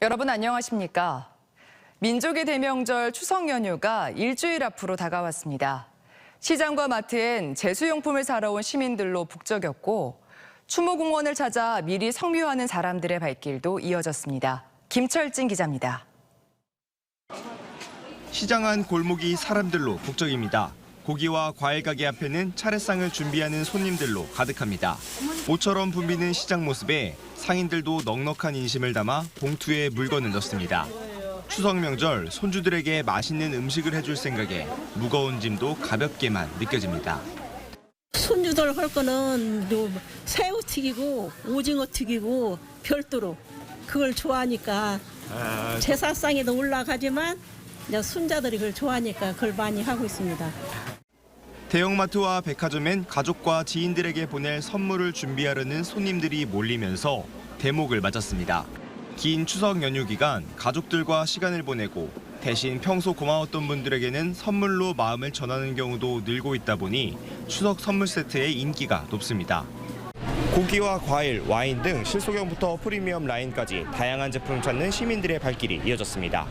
여러분 안녕하십니까? 민족의 대명절 추석 연휴가 일주일 앞으로 다가왔습니다. 시장과 마트엔 제수용품을 사러 온 시민들로 북적였고 추모공원을 찾아 미리 성묘하는 사람들의 발길도 이어졌습니다. 김철진 기자입니다. 시장 안 골목이 사람들로 북적입니다. 고기와 과일 가게 앞에는 차례상을 준비하는 손님들로 가득합니다. 모처럼 붐비는 시장 모습에 상인들도 넉넉한 인심을 담아 봉투에 물건을 넣습니다. 추석 명절 손주들에게 맛있는 음식을 해줄 생각에 무거운 짐도 가볍게만 느껴집니다. 손주들 할 거는 새우 튀기고 오징어 튀기고 별도로 그걸 좋아하니까 제사상에도 올라가지만 손자들이 그걸 좋아하니까 그걸 많이 하고 있습니다. 대형마트와 백화점엔 가족과 지인들에게 보낼 선물을 준비하려는 손님들이 몰리면서 대목을 맞았습니다. 긴 추석 연휴 기간 가족들과 시간을 보내고 대신 평소 고마웠던 분들에게는 선물로 마음을 전하는 경우도 늘고 있다 보니 추석 선물 세트의 인기가 높습니다. 고기와 과일, 와인 등 실소형부터 프리미엄 라인까지 다양한 제품을 찾는 시민들의 발길이 이어졌습니다.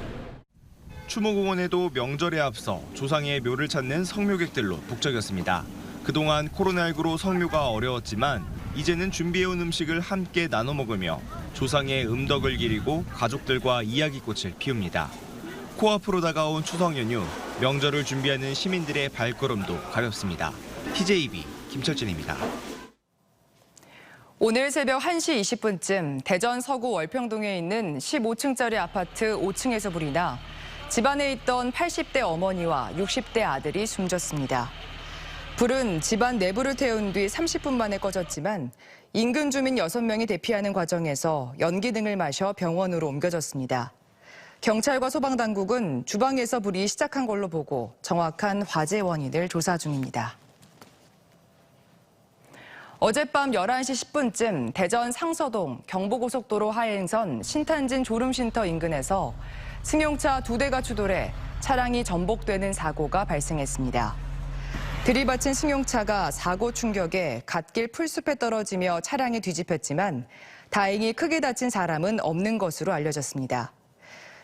추모공원에도 명절에 앞서 조상의 묘를 찾는 성묘객들로 북적였습니다. 그동안 코로나19로 성묘가 어려웠지만 이제는 준비해온 음식을 함께 나눠 먹으며 조상의 음덕을 기리고 가족들과 이야기꽃을 피웁니다. 코앞으로 다가온 추석 연휴, 명절을 준비하는 시민들의 발걸음도 가볍습니다. TJB 김철진입니다. 오늘 새벽 1시 20분쯤 대전 서구 월평동에 있는 15층짜리 아파트 5층에서 불이 나 집안에 있던 80대 어머니와 60대 아들이 숨졌습니다. 불은 집안 내부를 태운 뒤 30분 만에 꺼졌지만 인근 주민 6명이 대피하는 과정에서 연기 등을 마셔 병원으로 옮겨졌습니다. 경찰과 소방당국은 주방에서 불이 시작한 걸로 보고 정확한 화재 원인을 조사 중입니다. 어젯밤 11시 10분쯤 대전 상서동 경부고속도로 하행선 신탄진 졸음쉼터 인근에서 승용차 2대가 추돌해 차량이 전복되는 사고가 발생했습니다. 들이받친 승용차가 사고 충격에 갓길 풀숲에 떨어지며 차량이 뒤집혔지만 다행히 크게 다친 사람은 없는 것으로 알려졌습니다.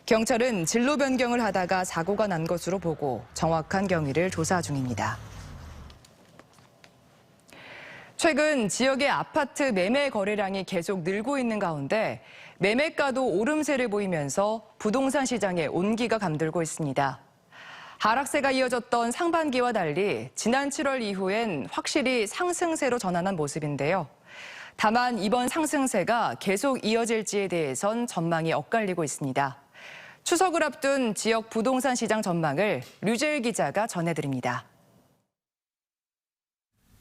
경찰은 진로 변경을 하다가 사고가 난 것으로 보고 정확한 경위를 조사 중입니다. 최근 지역의 아파트 매매 거래량이 계속 늘고 있는 가운데 매매가도 오름세를 보이면서 부동산 시장에 온기가 감돌고 있습니다. 하락세가 이어졌던 상반기와 달리 지난 7월 이후엔 확실히 상승세로 전환한 모습인데요. 다만 이번 상승세가 계속 이어질지에 대해선 전망이 엇갈리고 있습니다. 추석을 앞둔 지역 부동산 시장 전망을 류재일 기자가 전해드립니다.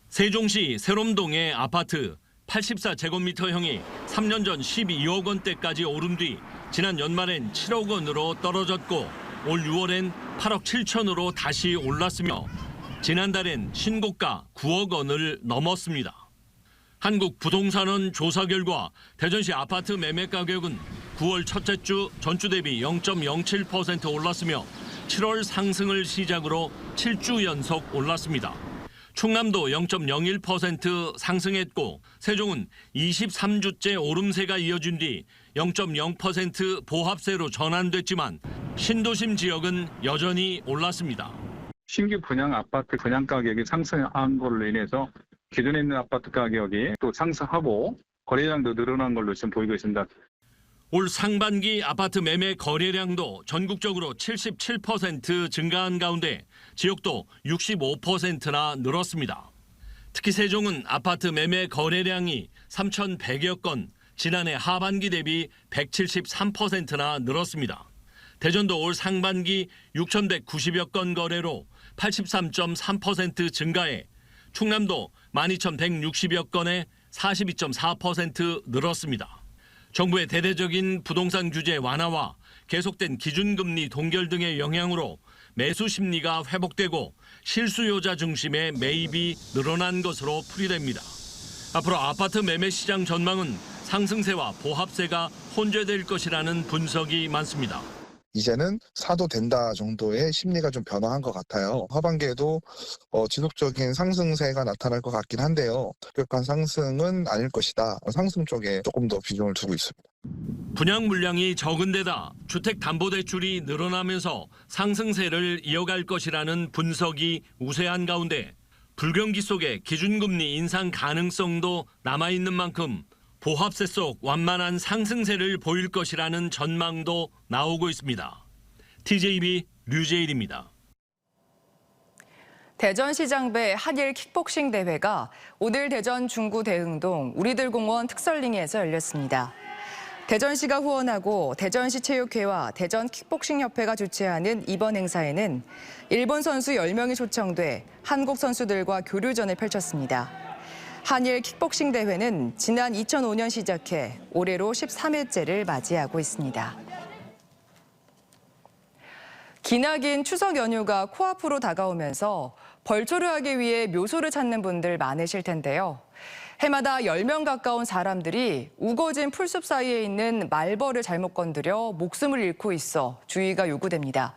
세종시 세롬동의 아파트 84제곱미터형이 3년 전 12억 원대까지 오른 뒤 지난 연말엔 7억 원으로 떨어졌고 올 6월엔 8억 7천으로 다시 올랐으며 지난달엔 신고가 9억 원을 넘었습니다. 한국부동산원 조사 결과 대전시 아파트 매매 가격은 9월 첫째 주 전주 대비 0.07% 올랐으며 7월 상승을 시작으로 7주 연속 올랐습니다. 충남도 0.01% 상승했고 세종은 23주째 오름세가 이어진 뒤 0.0% 보합세로 전환됐지만 신도심 지역은 여전히 올랐습니다. 신규 분양 아파트 분양 가격이 상승한 걸로 인해서 기존에 있는 아파트 가격이 또 상승하고 거래량도 늘어난 걸로 지금 보이고 있습니다. 올 상반기 아파트 매매 거래량도 전국적으로 77% 증가한 가운데 지역도 65%나 늘었습니다. 특히 세종은 아파트 매매 거래량이 3,100여 건, 지난해 하반기 대비 173%나 늘었습니다. 대전도 올 상반기 6,190여 건 거래로 83.3% 증가해 충남도 12,160여 건에 42.4% 늘었습니다. 정부의 대대적인 부동산 규제 완화와 계속된 기준금리 동결 등의 영향으로 매수 심리가 회복되고 실수요자 중심의 매입이 늘어난 것으로 풀이됩니다. 앞으로 아파트 매매 시장 전망은 상승세와 보합세가 혼재될 것이라는 분석이 많습니다. 이제는 사도 된다 정도의 심리가 좀 변화한 것 같아요. 하반기에도 지속적인 상승세가 나타날 것 같긴 한데요. 급격한 상승은 아닐 것이다. 상승 쪽에 조금 더 비중을 두고 있습니다. 분양 물량이 적은 데다 주택담보대출이 늘어나면서 상승세를 이어갈 것이라는 분석이 우세한 가운데 불경기 속에 기준금리 인상 가능성도 남아있는 만큼 보합세 속 완만한 상승세를 보일 것이라는 전망도 나오고 있습니다. TJB 류재일입니다. 대전시장배 한일 킥복싱 대회가 오늘 대전 중구 대흥동 우리들공원 특설링에서 열렸습니다. 대전시가 후원하고 대전시 체육회와 대전 킥복싱협회가 주최하는 이번 행사에는 일본 선수 10명이 초청돼 한국 선수들과 교류전을 펼쳤습니다. 한일 킥복싱 대회는 지난 2005년 시작해 올해로 13회째를 맞이하고 있습니다. 기나긴 추석 연휴가 코앞으로 다가오면서 벌초를 하기 위해 묘소를 찾는 분들 많으실 텐데요. 해마다 10명 가까운 사람들이 우거진 풀숲 사이에 있는 말벌을 잘못 건드려 목숨을 잃고 있어 주의가 요구됩니다.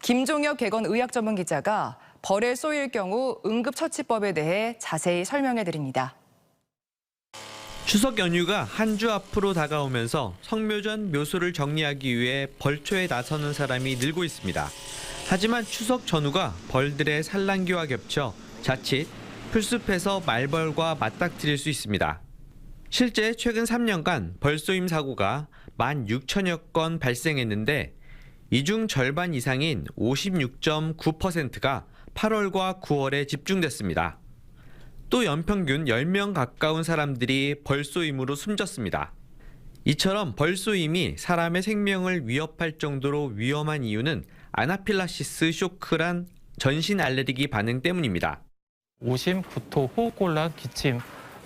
김종혁 개건 의학 전문 기자가 벌에 쏘일 경우 응급처치법에 대해 자세히 설명해 드립니다. 추석 연휴가 한 주 앞으로 다가오면서 성묘전 묘소를 정리하기 위해 벌초에 나서는 사람이 늘고 있습니다. 하지만 추석 전후가 벌들의 산란기와 겹쳐 자칫 풀숲에서 말벌과 맞닥뜨릴 수 있습니다. 실제 최근 3년간 벌쏘임 사고가 16,000여 건 발생했는데 이 중 절반 이상인 56.9%가 8월과 9월에 집중됐습니다. 또 연평균 10명 가까운 사람들이 벌쏘임으로 숨졌습니다. 이처럼 벌쏘임이 사람의 생명을 위협할 정도로 위험한 이유는 아나필락시스 쇼크란 전신 알레르기 반응 때문입니다. 오심, 구토, 호흡곤란, 기침,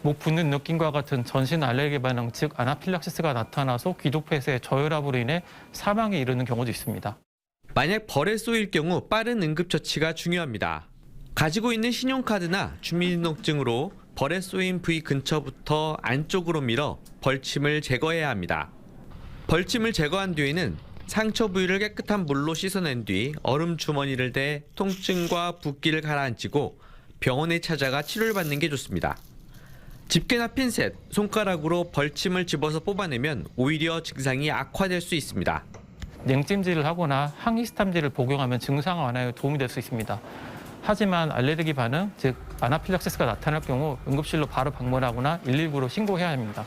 목 붓는 느낌과 같은 전신 알레르기 반응, 즉 아나필락시스가 나타나서 기도폐쇄, 저혈압으로 인해 사망에 이르는 경우도 있습니다. 만약 벌에 쏘일 경우 빠른 응급처치가 중요합니다. 가지고 있는 신용카드나 주민등록증으로 벌에 쏘인 부위 근처부터 안쪽으로 밀어 벌침을 제거해야 합니다. 벌침을 제거한 뒤에는 상처 부위를 깨끗한 물로 씻어낸 뒤 얼음 주머니를 대 통증과 붓기를 가라앉히고 병원에 찾아가 치료를 받는 게 좋습니다. 집게나 핀셋, 손가락으로 벌침을 집어서 뽑아내면 오히려 증상이 악화될 수 있습니다. 냉찜질을 하거나 항히스타민제를 복용하면 증상 완화에 도움이 될 수 있습니다. 하지만 알레르기 반응, 즉 아나필락시스가 나타날 경우 응급실로 바로 방문하거나 119로 신고해야 합니다.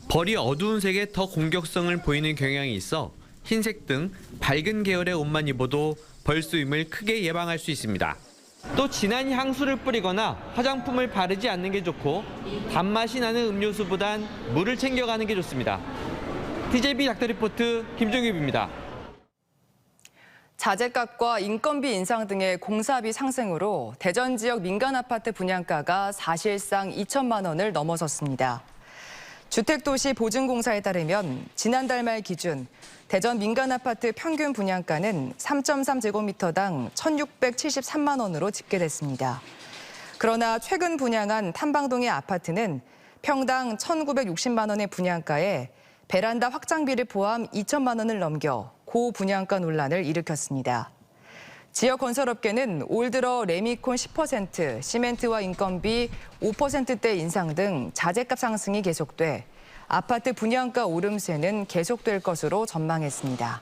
벌이 어두운 색에 더 공격성을 보이는 경향이 있어 흰색 등 밝은 계열의 옷만 입어도 벌쏘임을 크게 예방할 수 있습니다. 또 진한 향수를 뿌리거나 화장품을 바르지 않는 게 좋고 단맛이 나는 음료수보단 물을 챙겨가는 게 좋습니다. TJB 닥터리포트 김종엽입니다. 자재값과 인건비 인상 등의 공사비 상승으로 대전 지역 민간 아파트 분양가가 사실상 2천만 원을 넘어섰습니다. 주택도시 보증공사에 따르면 지난달 말 기준 대전 민간 아파트 평균 분양가는 3.3제곱미터당 1,673만 원으로 집계됐습니다. 그러나 최근 분양한 탐방동의 아파트는 평당 1,960만 원의 분양가에 베란다 확장비를 포함 2천만 원을 넘겨 고분양가 논란을 일으켰습니다. 지역 건설업계는 올 들어 레미콘 10%, 시멘트와 인건비 5%대 인상 등 자재값 상승이 계속돼 아파트 분양가 오름세는 계속될 것으로 전망했습니다.